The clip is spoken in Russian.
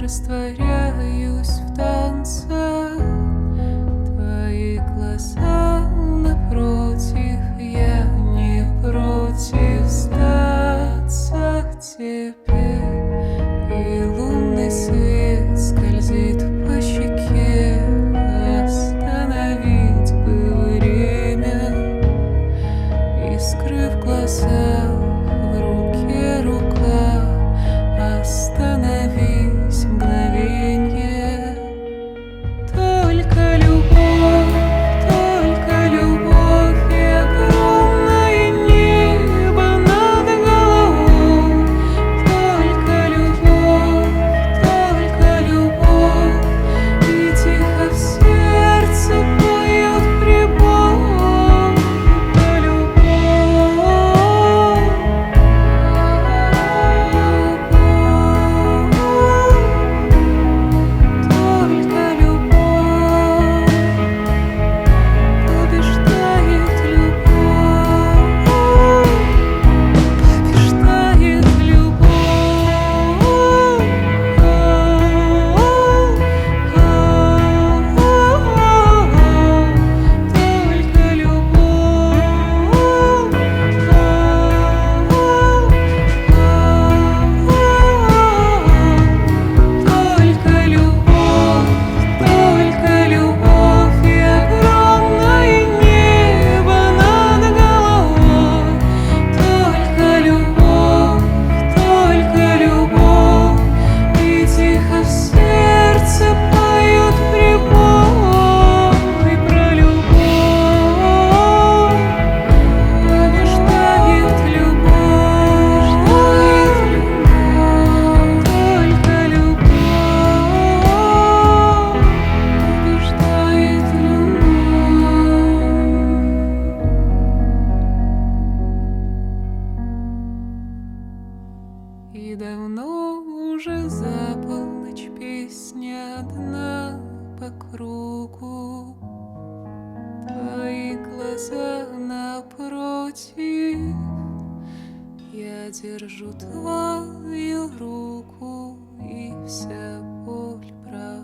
растворяюсь в танце. Твои глаза напротив, я не против сдаться тебе. И лунный свет скользит по щеке. Остановить бы время и, скрыв глаза, в руке рука. Остановись мгновенье. Только любовь и огромное небо над головой. Только любовь, и тихо в сердце поет прибой. Про любовь. Только любовь побеждает любовь, побеждает любовь. Только любовь. Только любовь и огромное небо над головой. Только любовь, и тихо в сердце поет прибой. Про любовь побеждает любовь, только любовь побеждает любовь. И давно уже за полночь песня одна по кругу. Твои глаза напротив, я держу твою руку, и вся боль проходит.